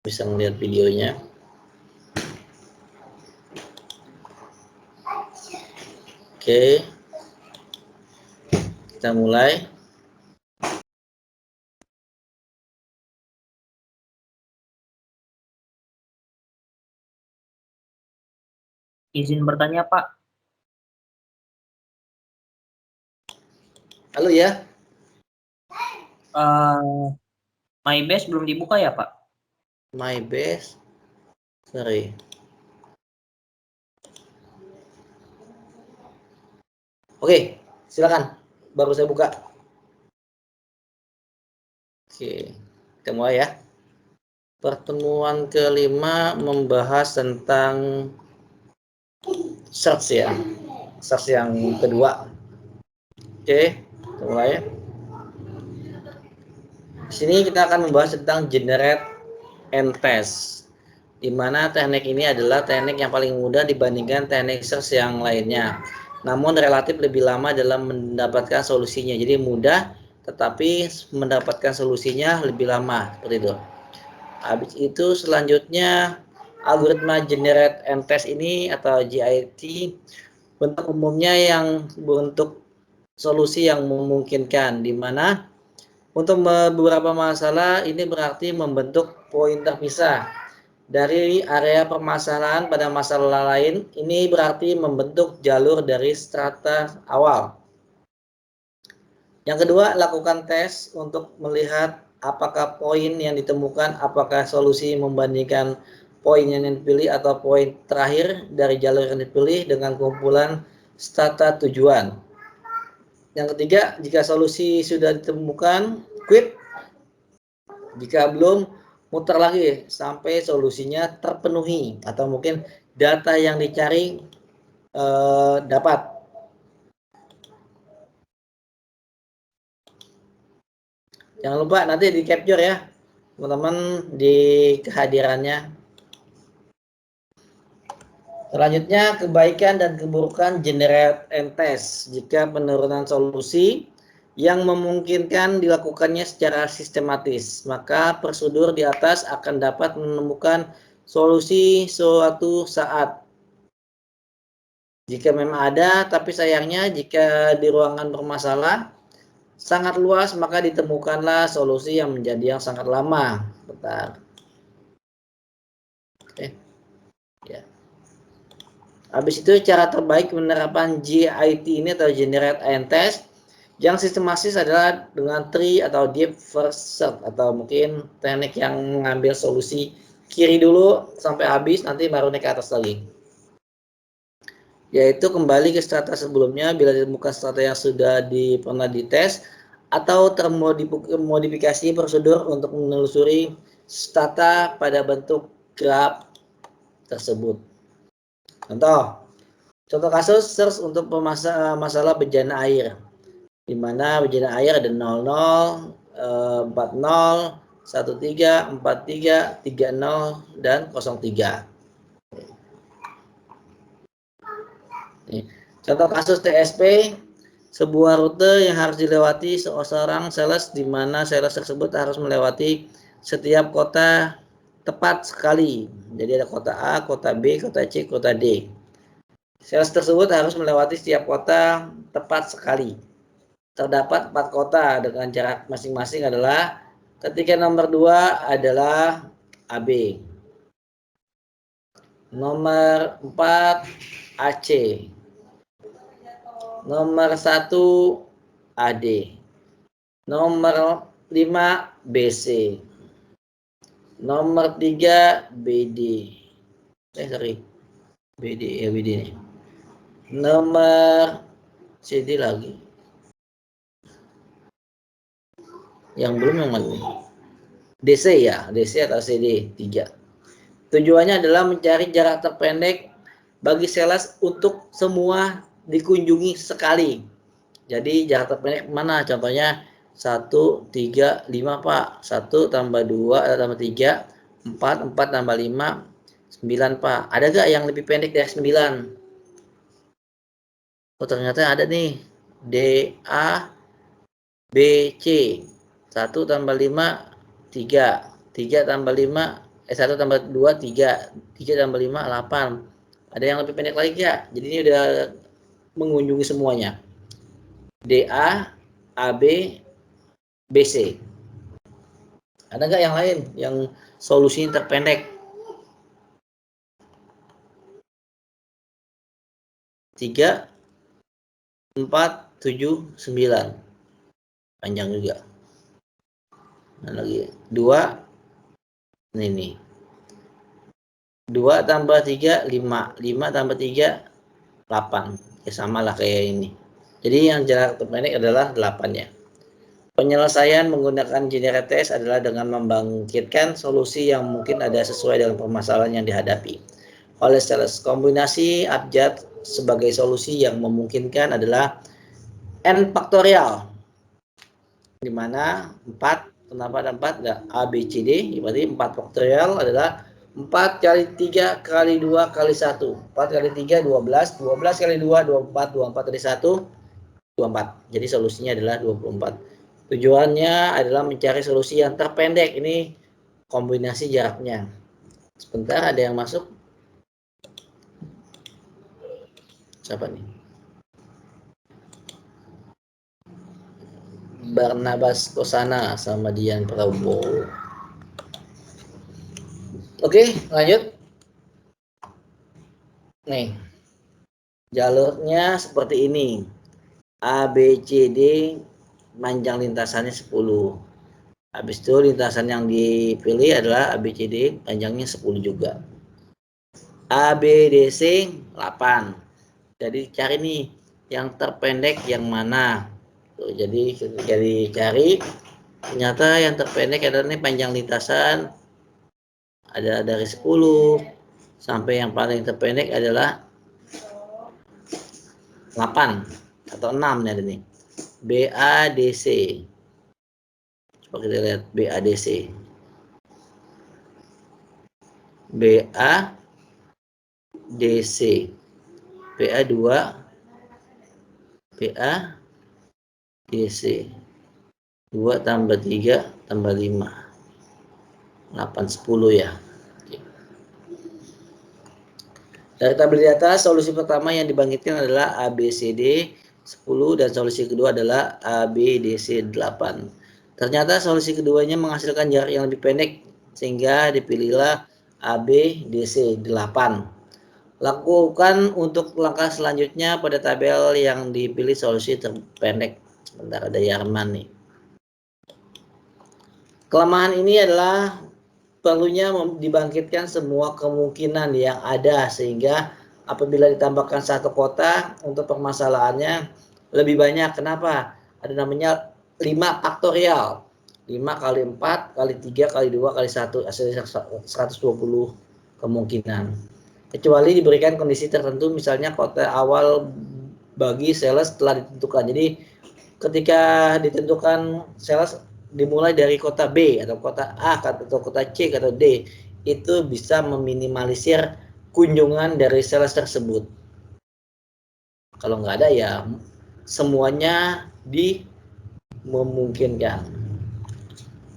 bisa melihat videonya. Oke, kita mulai. Izin bertanya, Pak. Halo ya. MyBase belum dibuka ya, Pak? MyBase, sorry. Oke, silakan. Baru saya buka. Oke, kita mulai ya. Pertemuan kelima membahas tentang search ya. Search yang kedua. Oke, kita mulai. Di sini kita akan membahas tentang generate and test. Di mana teknik ini adalah teknik yang paling mudah dibandingkan teknik search yang lainnya. Namun relatif lebih lama dalam mendapatkan solusinya. Jadi mudah, tetapi mendapatkan solusinya lebih lama, seperti itu. Habis itu selanjutnya algoritma generate and test ini atau GIT bentuk umumnya yang bentuk solusi yang memungkinkan, di mana untuk beberapa masalah ini berarti membentuk poin terpisah dari area permasalahan pada masalah lain. Ini berarti membentuk jalur dari strata awal. Yang kedua, lakukan tes untuk melihat apakah poin yang ditemukan, apakah solusi membandingkan poin yang dipilih atau poin terakhir dari jalur yang dipilih dengan kumpulan strata tujuan. Yang ketiga, jika solusi sudah ditemukan, quit. Jika belum, muter lagi sampai solusinya terpenuhi atau mungkin data yang dicari dapat. Jangan lupa nanti di capture ya teman-teman di kehadirannya. Selanjutnya, kebaikan dan keburukan generate and test. Jika penurunan solusi yang memungkinkan dilakukannya secara sistematis, maka prosedur di atas akan dapat menemukan solusi suatu saat. Jika memang ada, tapi sayangnya jika di ruangan bermasalah sangat luas, maka ditemukanlah solusi yang menjadi yang sangat lama. Bentar. Oke. Ya. Habis itu cara terbaik penerapan GIT ini atau Generate and Test yang sistematis adalah dengan tree atau deep first search, atau mungkin teknik yang mengambil solusi kiri dulu sampai habis, nanti baru naik ke atas lagi. Yaitu kembali ke strata sebelumnya bila ditemukan strata yang sudah pernah dites atau termodifikasi prosedur untuk menelusuri strata pada bentuk graf tersebut. Contoh kasus search untuk masalah bencana air, di mana bencana air ada 00, 40, 13, 43, 30, dan 03. Contoh kasus TSP, sebuah rute yang harus dilewati seorang sales, di mana sales tersebut harus melewati setiap kota tepat sekali. Jadi ada kota A, kota B, kota C, kota D. Sales tersebut harus melewati setiap kota tepat sekali. Terdapat 4 kota dengan jarak masing-masing adalah, ketika nomor 2 adalah AB, nomor 4 AC, nomor 1 AD, nomor 5 BC, nomor 3 BD. BD ya, BD nih. Nomor CD lagi. Yang belum yang mana nih? DC ya, DC atau CD 3. Tujuannya adalah mencari jarak terpendek bagi sales untuk semua dikunjungi sekali. Jadi jarak terpendek mana? Contohnya 1, 3, 5 Pak. 1 tambah 2 tambah 3, 4, 4 tambah 5, 9 Pak. Ada gak yang lebih pendek dari 9? Oh ternyata ada nih. DA BC. 1 tambah 5, 3. 3 tambah 5, 1 tambah 2, 3. 3 tambah 5, 8. Ada yang lebih pendek lagi ya? Jadi ini udah mengunjungi semuanya. DA, AB, BC. Ada nggak yang lain yang solusi terpendek? 3, 4, 7, 9. Panjang juga. Nah, lagi 2. Ini nih. 2 tambah 3, 5. 5 tambah 3, 8. Ya sama lah kayak ini. Jadi yang jarak terpendek adalah 8 ya. Penyelesaian menggunakan generate test adalah dengan membangkitkan solusi yang mungkin ada sesuai dengan permasalahan yang dihadapi. Oleh sales kombinasi abjad sebagai solusi yang memungkinkan adalah n faktorial, di mana 4, kenapa ada 4? Enggak, A, B, C, D, berarti 4 faktorial adalah 4 kali 3 kali 2 kali 1. 4 kali 3, 12. 12 kali 2, 24. 24 kali 1, 24. Jadi solusinya adalah 24. Tujuannya adalah mencari solusi yang terpendek. Ini kombinasi jaraknya. Sebentar, ada yang masuk. Siapa nih? Barnabas Kosana sama Dian Prabowo. Oke, lanjut. Nih, jalurnya seperti ini. A, B, C, D, panjang lintasannya 10. Habis itu lintasan yang dipilih adalah A, B, C, D, panjangnya 10 juga. A, B, D, C, 8. Jadi cari nih yang terpendek yang mana. Tuh, jadi cari, ternyata yang terpendek adalah nih panjang lintasan ada dari 10 sampai yang paling terpendek adalah 8 atau 6 nih ada nih. BADC. Coba kita lihat BADC. BADC. BA2, BADC. 2 tambah 3 tambah 5. 8, 10 ya. Dari tabel di atas, solusi pertama yang dibangkitkan adalah ABCD 10 dan solusi kedua adalah ABDC 8. Ternyata solusi keduanya menghasilkan jarak yang lebih pendek sehingga dipilihlah ABDC 8. Lakukan untuk langkah selanjutnya pada tabel yang dipilih solusi terpendek. Sebentar, ada Yarman nih. Kelemahan ini adalah perlunya dibangkitkan semua kemungkinan yang ada sehingga apabila ditambahkan satu kota untuk permasalahannya lebih banyak. Kenapa? Ada namanya 5 faktorial. 5 kali 4 kali 3 kali 2 kali 1 hasilnya 120 kemungkinan. Kecuali diberikan kondisi tertentu, misalnya kota awal bagi sales telah ditentukan. Jadi ketika ditentukan sales dimulai dari kota B atau kota A atau kota C atau D, itu bisa meminimalisir kunjungan dari sales tersebut. Kalau nggak ada ya semuanya memungkinkan.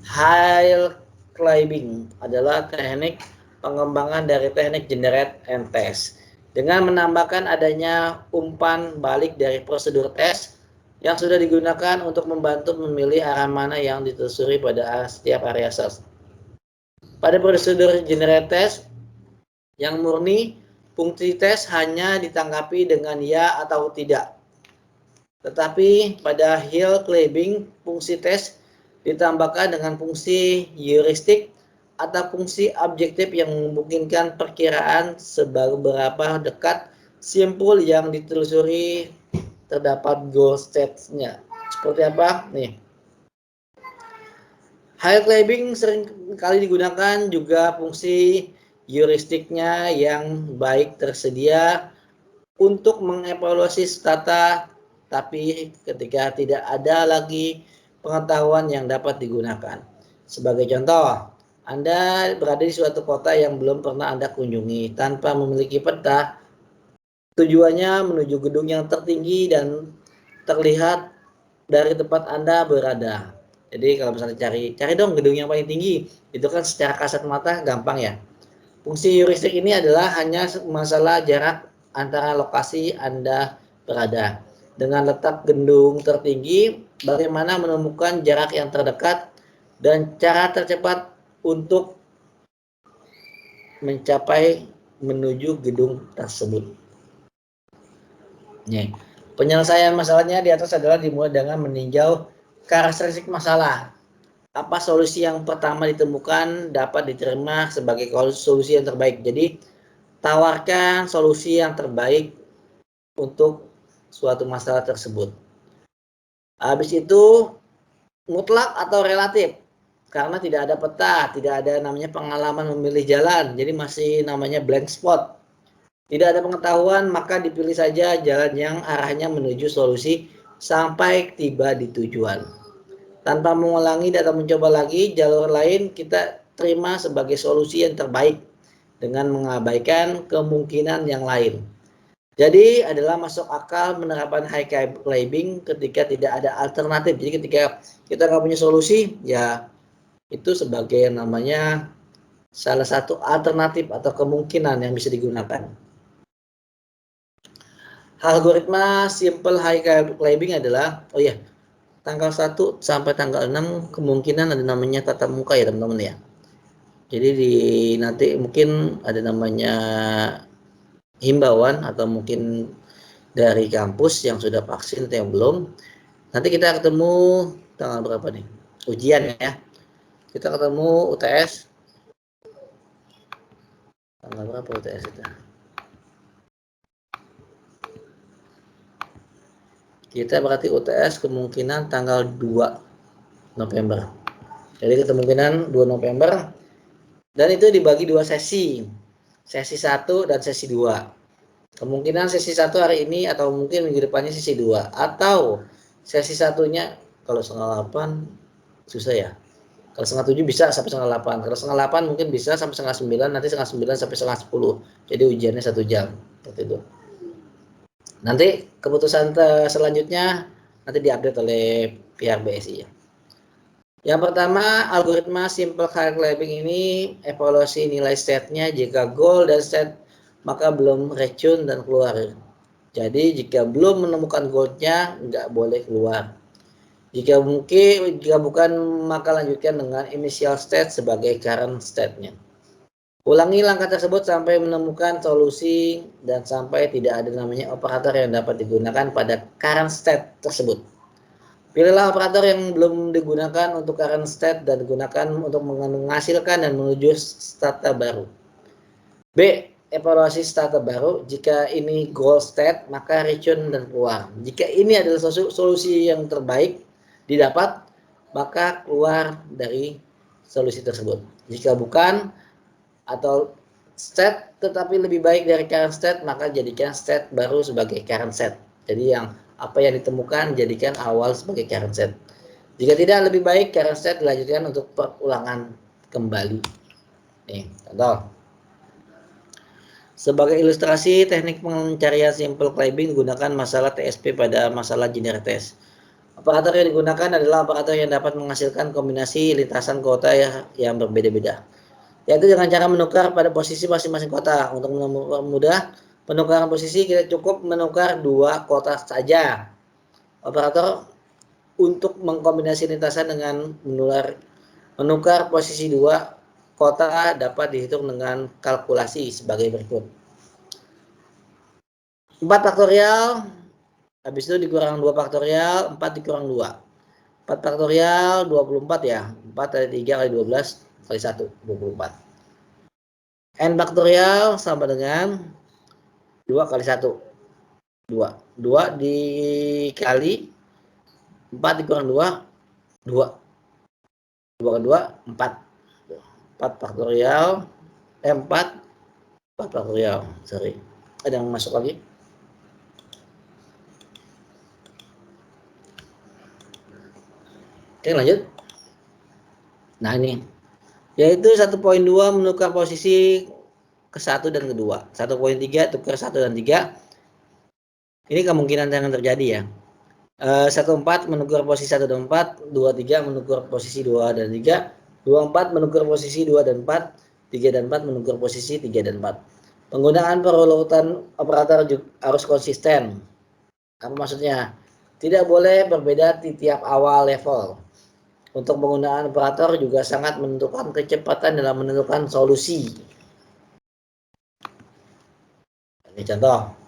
Hill climbing adalah teknik pengembangan dari teknik generate and test dengan menambahkan adanya umpan balik dari prosedur tes yang sudah digunakan untuk membantu memilih arah mana yang ditelusuri pada setiap area sales. Pada prosedur generate test yang murni, fungsi tes hanya ditanggapi dengan ya atau tidak. Tetapi pada hill climbing, fungsi tes ditambahkan dengan fungsi heuristik atau fungsi objektif yang memungkinkan perkiraan seberapa dekat simpul yang ditelusuri terdapat goal state-nya. Seperti apa? Nih. Hill climbing sering kali digunakan juga fungsi heuristiknya yang baik tersedia untuk mengevaluasi data, tapi ketika tidak ada lagi pengetahuan yang dapat digunakan. Sebagai contoh, Anda berada di suatu kota yang belum pernah Anda kunjungi tanpa memiliki peta. Tujuannya menuju gedung yang tertinggi dan terlihat dari tempat Anda berada. Jadi kalau misalnya cari dong gedung yang paling tinggi, itu kan secara kasat mata gampang ya. Fungsi heuristik ini adalah hanya masalah jarak antara lokasi Anda berada. Dengan letak gedung tertinggi, bagaimana menemukan jarak yang terdekat dan cara tercepat untuk mencapai menuju gedung tersebut. Nih, penyelesaian masalahnya di atas adalah dimulai dengan meninjau karakteristik masalah. Apa solusi yang pertama ditemukan dapat diterima sebagai solusi yang terbaik. Jadi, tawarkan solusi yang terbaik untuk suatu masalah tersebut. Habis itu, mutlak atau relatif. Karena tidak ada peta, tidak ada namanya pengalaman memilih jalan. Jadi masih namanya blank spot. Tidak ada pengetahuan, maka dipilih saja jalan yang arahnya menuju solusi sampai tiba di tujuan. Tanpa mengulangi atau mencoba lagi jalur lain, kita terima sebagai solusi yang terbaik dengan mengabaikan kemungkinan yang lain. Jadi adalah masuk akal menerapkan high climbing ketika tidak ada alternatif. Jadi ketika kita nggak punya solusi, ya itu sebagai namanya salah satu alternatif atau kemungkinan yang bisa digunakan. Algoritma simple high climbing adalah, tanggal 1 sampai tanggal 6 kemungkinan ada namanya tatap muka ya teman-teman ya. Jadi nanti mungkin ada namanya himbauan atau mungkin dari kampus yang sudah vaksin atau yang belum. Nanti kita ketemu tanggal berapa nih? Ujian ya. Kita ketemu UTS. Tanggal berapa UTS itu? Kita berarti UTS kemungkinan tanggal 2 November. Jadi kemungkinan 2 November. Dan itu dibagi 2 sesi. Sesi 1 dan sesi 2. Kemungkinan sesi 1 hari ini atau mungkin minggu depannya sesi 2. Atau sesi satunya kalau setengah 8 susah ya. Kalau setengah 7 bisa sampai setengah 8. Kalau setengah 8 mungkin bisa sampai setengah 9. Nanti setengah 9 sampai setengah 10. Jadi ujiannya 1 jam. Seperti itu. Nanti keputusan selanjutnya nanti diupdate oleh pihak BSI ya. Yang pertama, algoritma simple high climbing ini evaluasi nilai state-nya. Jika goal dan state maka belum racun dan keluar. Jadi jika belum menemukan goal-nya nggak boleh keluar. Jika bukan maka lanjutkan dengan initial state sebagai current state-nya. Ulangi langkah tersebut sampai menemukan solusi dan sampai tidak ada namanya operator yang dapat digunakan pada current state tersebut. Pilihlah operator yang belum digunakan untuk current state dan digunakan untuk menghasilkan dan menuju stata baru. B. Evaluasi stata baru. Jika ini goal state, maka return dan keluar. Jika ini adalah solusi yang terbaik didapat, maka keluar dari solusi tersebut. Jika bukan, atau state tetapi lebih baik dari current state, maka jadikan state baru sebagai current state. Jadi yang apa yang ditemukan jadikan awal sebagai current state. Jika tidak lebih baik, current state dilanjutkan untuk perulangan kembali. Nih, contoh. Sebagai ilustrasi, teknik pencarian simple climbing menggunakan masalah TSP pada masalah generate test. Operator yang digunakan adalah operator yang dapat menghasilkan kombinasi lintasan kota yang berbeda-beda, yaitu dengan cara menukar pada posisi masing-masing kota. Untuk mempermudah penukaran posisi, kita cukup menukar 2 kota saja. Operator untuk mengkombinasi lintasan dengan menukar posisi 2 kota dapat dihitung dengan kalkulasi sebagai berikut. 4 faktorial, habis itu dikurang 2 faktorial, 4 dikurang 2. 4 faktorial 24 ya, 4 kali 3 kali 12 kali 1, 24. N faktorial sama dengan 2 kali 1, 2. 2 dikali 4 dikurang 2, 2. 2 kali 2, 4. 4 faktorial, 4 faktorial, sorry. Ada yang masuk lagi? Oke, lanjut. Nah ini, yaitu 1.2 menukar posisi ke 1 dan ke 2. 1.3 tukar 1 dan 3. Ini kemungkinan yang terjadi ya. 14 menukar posisi 1 dan 4, 23 menukar posisi 2 dan 3, 24 menukar posisi 2 dan 4, 3 dan 4 menukar posisi 3 dan 4. Penggunaan perurutan operator harus konsisten. Apa maksudnya? Tidak boleh berbeda di tiap awal level. Untuk penggunaan operator juga sangat menentukan kecepatan dalam menentukan solusi. Ini contoh.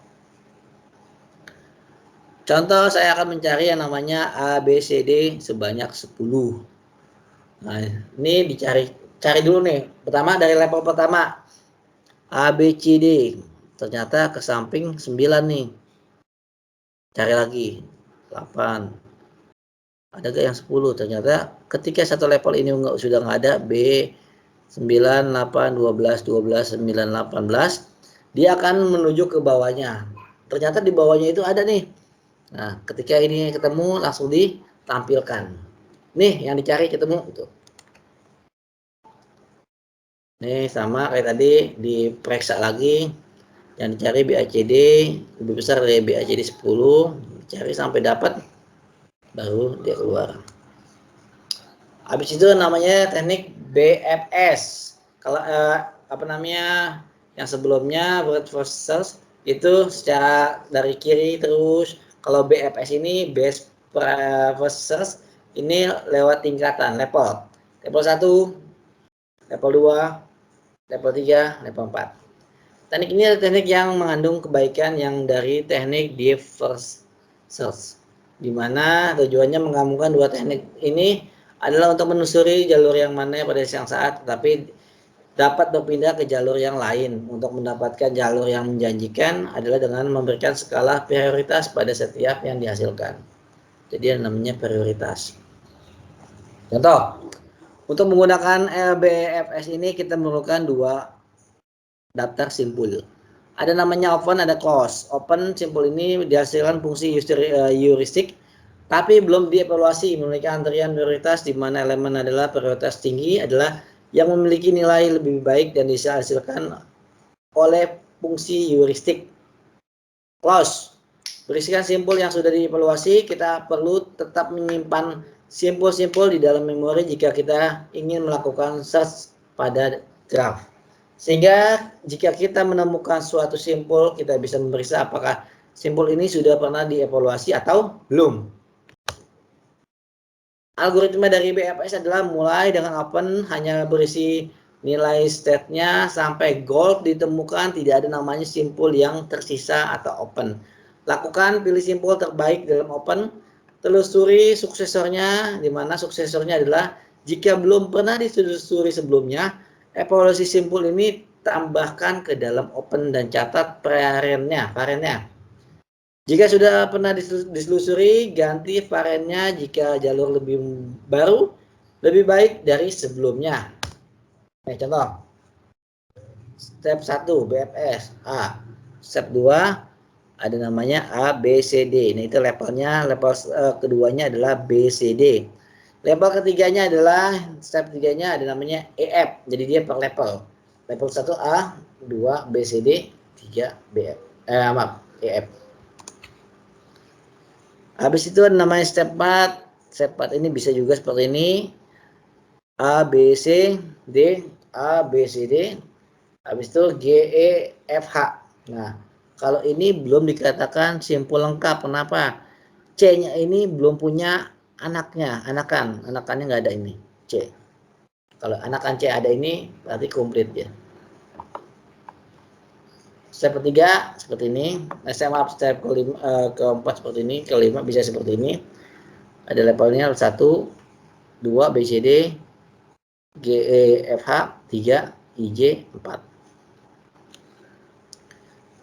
Contoh, saya akan mencari yang namanya ABCD sebanyak 10. Nah, ini cari dulu nih. Pertama dari level pertama. ABCD. Ternyata ke samping 9 nih. Cari lagi. 8. Ada gak yang 10? Ternyata ketika satu level ini sudah nggak ada, B 9, 8, 12, 12, 9, 18, dia akan menuju ke bawahnya. Ternyata di bawahnya itu ada nih. Nah, ketika ini ketemu langsung ditampilkan. Nih yang dicari ketemu itu. Nih sama kayak tadi, diperiksa lagi. Yang dicari BACD lebih besar dari BACD 10, dicari sampai dapat, baru dia keluar. Habis itu namanya teknik BFS. Kalau apa namanya yang sebelumnya breadth first search itu secara dari kiri terus. Kalau BFS ini best first search ini lewat tingkatan level. Level 1, level 2, level 3, level 4. Teknik ini adalah teknik yang mengandung kebaikan yang dari teknik deep first search, di mana tujuannya menggabungkan dua teknik ini adalah untuk menelusuri jalur yang mana pada siang saat, tetapi dapat berpindah ke jalur yang lain. Untuk mendapatkan jalur yang menjanjikan adalah dengan memberikan skala prioritas pada setiap yang dihasilkan. Jadi yang namanya prioritas. Contoh, untuk menggunakan LBFS ini kita memerlukan dua daftar simpul. Ada namanya open, ada close. Open simpul ini dihasilkan fungsi heuristik, tapi belum dievaluasi, memiliki antrian prioritas di mana elemen adalah prioritas tinggi adalah yang memiliki nilai lebih baik dan dihasilkan oleh fungsi heuristik. Close berisikan simpul yang sudah dievaluasi. Kita perlu tetap menyimpan simpul-simpul di dalam memori jika kita ingin melakukan search pada graph. Sehingga jika kita menemukan suatu simpul, kita bisa memeriksa apakah simpul ini sudah pernah dievaluasi atau belum. Algoritma dari BFS adalah mulai dengan open, hanya berisi nilai state-nya, sampai gold ditemukan tidak ada namanya simpul yang tersisa atau open. Lakukan pilih simpul terbaik dalam open, telusuri suksesornya, di mana suksesornya adalah jika belum pernah ditelusuri sebelumnya, evaluasi simpul ini tambahkan ke dalam open dan catat variannya. Jika sudah pernah ditelusuri, ganti variannya jika jalur lebih baru, lebih baik dari sebelumnya. Contoh. Step 1 BFS A. Step 2 ada namanya A, B, C, D. Ini itu levelnya, level keduanya adalah B, C, D. Level ketiganya adalah step 3-nya ada namanya EF. Jadi dia per level. Level 1 A, 2 B, C, D, 3 BF. EF. Habis itu ada namanya step 4. Step 4 ini bisa juga seperti ini. A, B, C, D, A, B, C, D. Habis itu G, E, F, H. Nah, kalau ini belum dikatakan simpul lengkap. Kenapa? C-nya ini belum punya anakannya nggak ada ini. C. Kalau anakan C ada ini, berarti komplit ya. Step ketiga seperti ini. Step keempat seperti ini. Kelima bisa seperti ini. Ada levelnya 1, 2, B, C, D, G, E, F, H, 3, I, J, 4.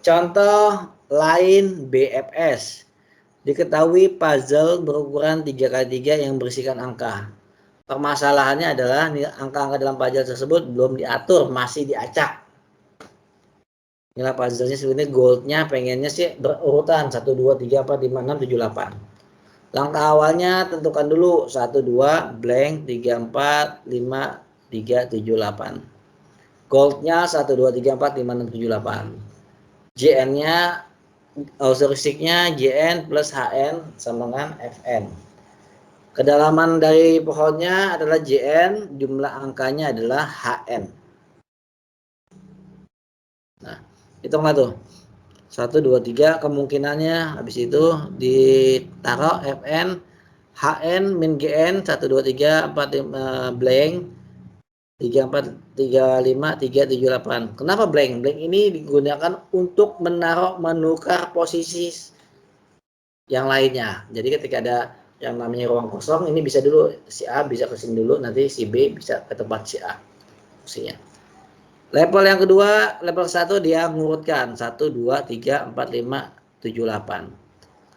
Contoh lain BFS. Diketahui puzzle berukuran 3x3 yang berisikan angka. Permasalahannya adalah angka-angka dalam puzzle tersebut belum diatur, masih diacak. Nilai puzzle-nya sebenarnya goldnya pengennya sih berurutan 1, 2, 3, 4, 5, 6, 7, 8. Langkah awalnya tentukan dulu 1, 2, blank, 3, 4, 5, 3, 7, 8. Goldnya 1, 2, 3, 4, 5, 6, 7, 8. JN-nya Karakteristiknya JN plus HN sama dengan FN. Kedalaman dari pohonnya adalah JN, jumlah angkanya adalah HN. Nah, hitunglah tuh. 1, 2, 3, kemungkinannya habis itu ditaruh FN, HN min GN, 1, 2, 3, 4, 5, blank, 3, 4, 3, 5, 3, 7, 8. Kenapa blank? Blank ini digunakan untuk menukar posisi yang lainnya. Jadi ketika ada yang namanya ruang kosong, ini bisa dulu si A bisa ke sini dulu, nanti si B bisa ke tempat si A posisinya. Level yang kedua, level 1 dia mengurutkan 1, 2, 3, 4, 5, 7, 8.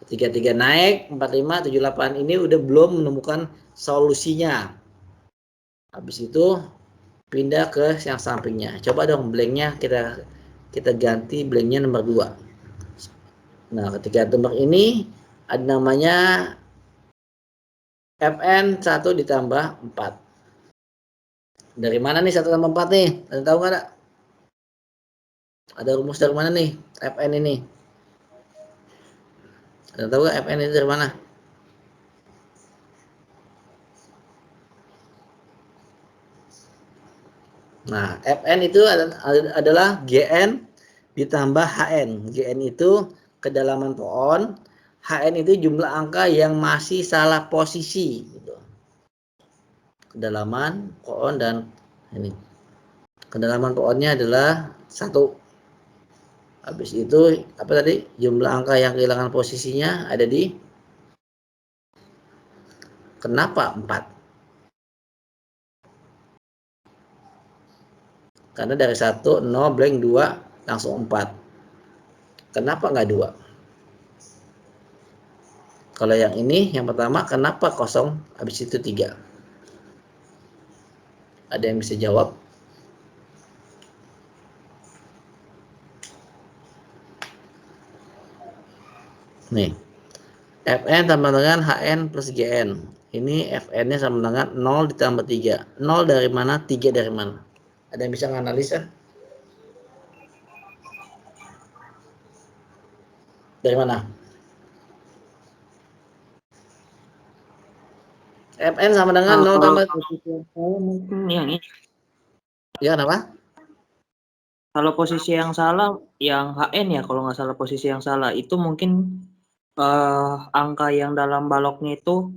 Ketika 3 naik, 4, 5, 7, 8 ini udah belum menemukan solusinya. Habis itu pindah ke yang sampingnya. Coba dong blanknya kita ganti blanknya nomor 2. Nah, ketika nomor ini ada namanya FN 1 ditambah 4. Dari mana nih 1 tambah 4 nih? Ada tahu nggak? Ada rumus dari mana nih FN ini? Ada tahu nggak FN ini dari mana? Nah, FN itu adalah GN ditambah HN. GN itu kedalaman pohon, HN itu jumlah angka yang masih salah posisi. Gitu. Kedalaman pohon dan ini. Kedalaman pohonnya adalah 1. Habis itu apa tadi? Jumlah angka yang kehilangan posisinya ada di kenapa 4? Karena dari 1, 0, blank 2, langsung 4. Kenapa nggak 2? Kalau yang ini, yang pertama, kenapa kosong, habis itu 3? Ada yang bisa jawab? Nih, Fn sama dengan Hn plus Gn. Ini Fn-nya sama dengan 0 ditambah 3. 0 dari mana, 3 dari mana? Ada yang bisa menganalisa? Dari mana? Fn sama dengan 0 tambah... mungkin yang ini. Ya, kenapa? Kalau posisi yang salah, yang HN ya, kalau nggak salah posisi yang salah, itu mungkin angka yang dalam baloknya itu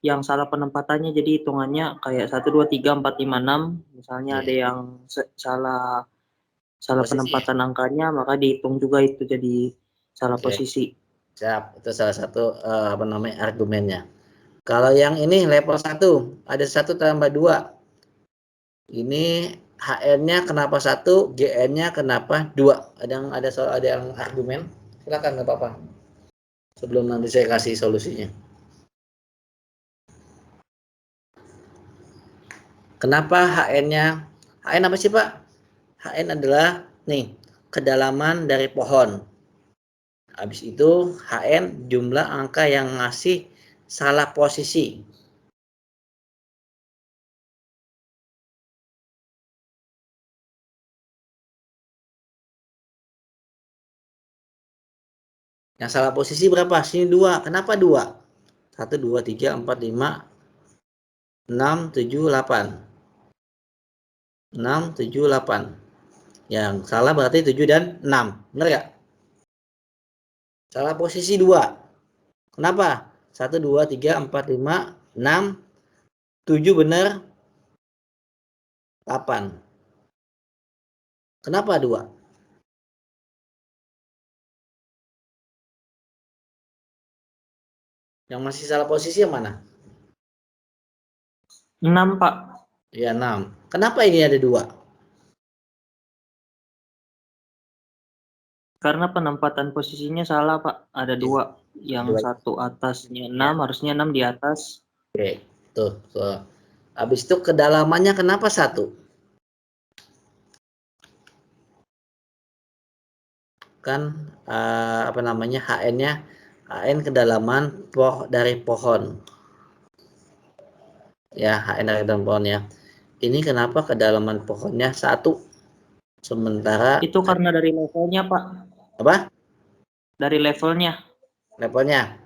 yang salah penempatannya, jadi hitungannya kayak 1, 2, 3, 4, 5, 6. Misalnya ada yang salah penempatan angkanya, maka dihitung juga itu jadi salah posisi. Siap, itu salah satu argumennya. Kalau yang ini level 1, ada 1 tambah 2. Ini HN-nya kenapa 1, GN-nya kenapa 2? Ada yang argumen? Silakan, nggak apa-apa. Sebelum nanti saya kasih solusinya. Kenapa HN-nya? HN apa sih, Pak? HN adalah nih, kedalaman dari pohon. Habis itu HN jumlah angka yang ngasih salah posisi. Yang salah posisi berapa? Sini 2. Kenapa 2? 1, 2, 3, 4, 5, 6, 7, 8. 6, 7, 8. Yang salah berarti 7 dan 6. Benar nggak? Salah posisi 2. Kenapa? 1, 2, 3, 4, 5, 6, 7 benar, 8. Kenapa 2? Yang masih salah posisi yang mana? 6, Pak. Ya, 6. Kenapa ini ada 2? Karena penempatan posisinya salah, Pak. Ada 2. Yang 1 atasnya 6, harusnya 6 di atas. Oke, tuh. Habis itu kedalamannya kenapa 1? Kan HN-nya HN kedalaman dari pohon. Ya, HN dari pohon ya. Ini kenapa kedalaman pohonnya 1? Sementara itu karena dari levelnya, Pak. Apa? Dari levelnya. Levelnya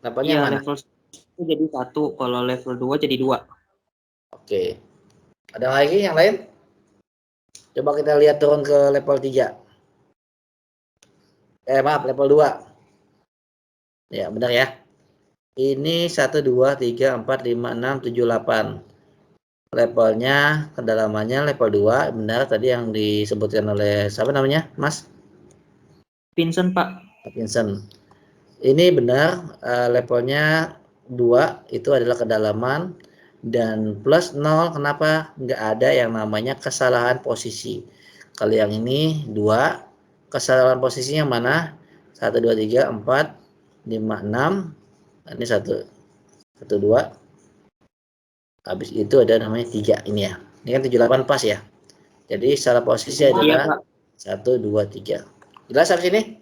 yang Iya, mana? level 1 jadi 1, kalau level 2 jadi 2. Oke. Ada lagi yang lain? Coba kita lihat turun ke level 3. Maaf, level 2. Ya, benar ya. Ini 1, 2, 3, 4, 5, 6, 7, 8. Levelnya, kedalamannya level 2. Benar tadi yang disebutkan oleh siapa namanya, Mas? Vincent, Pak. Vincent. Ini benar, levelnya 2 itu adalah kedalaman, dan plus 0 kenapa? Nggak ada yang namanya kesalahan posisi. Kalau yang ini 2, kesalahan posisinya mana? 1, 2, 3, 4, 5, 6. Ini 1, 1, 2. Habis itu ada namanya 3 ini ya. Ini kan 7, 8 pas ya. Jadi salah posisi Iya, adalah Pak. 1, 2, 3. Jelas habis ini?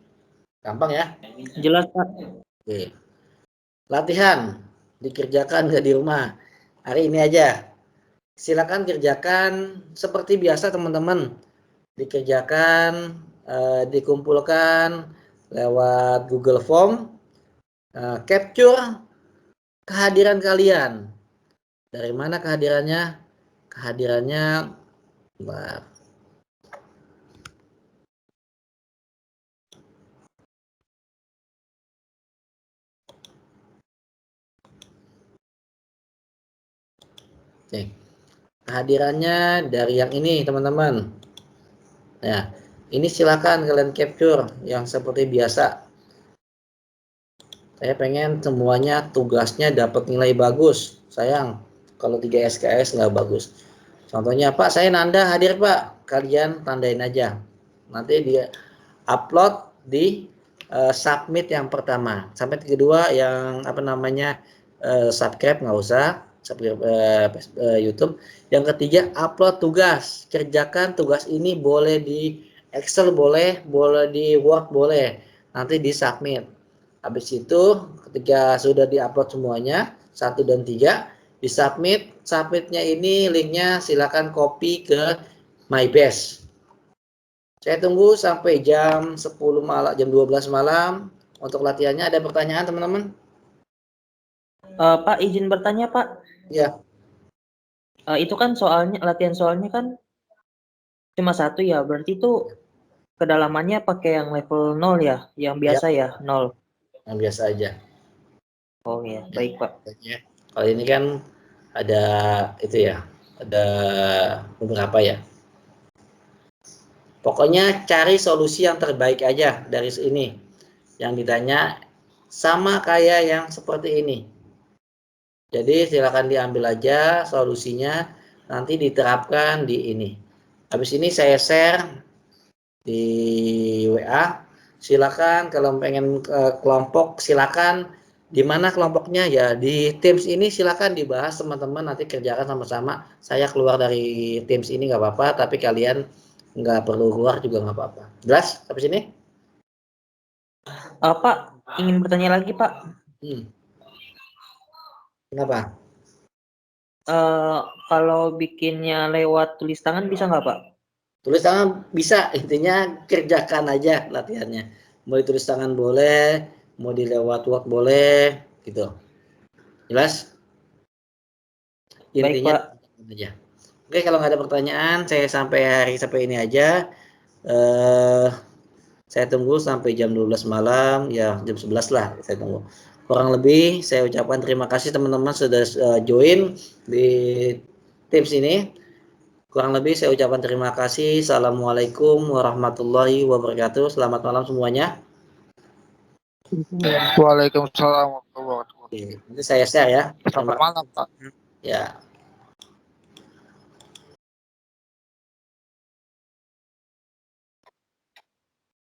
Gampang ya? Jelas, Pak. Oke. Latihan dikerjakan nggak di rumah hari ini aja. Silakan kerjakan seperti biasa teman-teman. Dikerjakan, dikumpulkan lewat Google Form, capture kehadiran kalian. Dari mana kehadirannya? Kehadirannya, kehadirannya dari yang ini teman-teman. Nah, ini silakan kalian capture yang seperti biasa. Saya pengen semuanya tugasnya dapat nilai bagus. Sayang kalau 3 SKS nggak bagus. Contohnya, Pak, saya Nanda hadir, Pak. Kalian tandain aja. Nanti dia upload di submit yang pertama. Submit kedua yang subscribe nggak usah. Subscribe YouTube. Yang ketiga, upload tugas. Kerjakan tugas ini, boleh di Excel boleh di Word boleh. Nanti di submit. Habis itu ketika sudah diupload semuanya 1 dan 3 disubmit. Submitnya ini linknya silakan copy ke MyBase. Saya tunggu sampai jam 10 malam, jam 12 malam untuk latihannya. Ada pertanyaan teman-teman? Pak, izin bertanya, Pak. Ya. Itu kan latihan soalnya kan cuma 1 ya, berarti itu kedalamannya pakai yang level 0 ya, yang Ya, biasa ya, 0. yang biasa aja. Oh ya, baik, Pak. Ya. Kalau ini kan ada itu ya, ada beberapa ya. Pokoknya cari solusi yang terbaik aja dari ini. Yang ditanya sama kayak yang seperti ini. Jadi silakan diambil aja solusinya, nanti diterapkan di ini. Habis ini saya share di WA. Silakan kalau pengen ke kelompok, silakan. Di mana kelompoknya ya di Teams ini, silakan dibahas teman-teman, nanti kerjakan sama-sama. Saya keluar dari Teams ini nggak apa-apa, tapi kalian nggak perlu keluar juga nggak apa-apa. Jelas habis ini? Pak, ingin bertanya lagi, Pak. Kenapa? Kalau bikinnya lewat tulis tangan bisa nggak, Pak? Tulis tangan bisa, intinya kerjakan aja latihannya. Mau ditulis tangan boleh, mau dilewat Word boleh, gitu. Jelas? Baik, Intinya Pak. aja. Oke, kalau nggak ada pertanyaan, saya sampai ini aja. Saya tunggu sampai jam 12 malam, ya jam 11 lah saya tunggu. Kurang lebih saya ucapkan terima kasih teman-teman sudah join di Teams ini. Kurang lebih saya ucapkan terima kasih. Assalamualaikum warahmatullahi wabarakatuh. Selamat malam semuanya. Waalaikumsalam warahmatullahi wabarakatuh. Oke, nanti saya share ya. Selamat malam, Pak. Ya.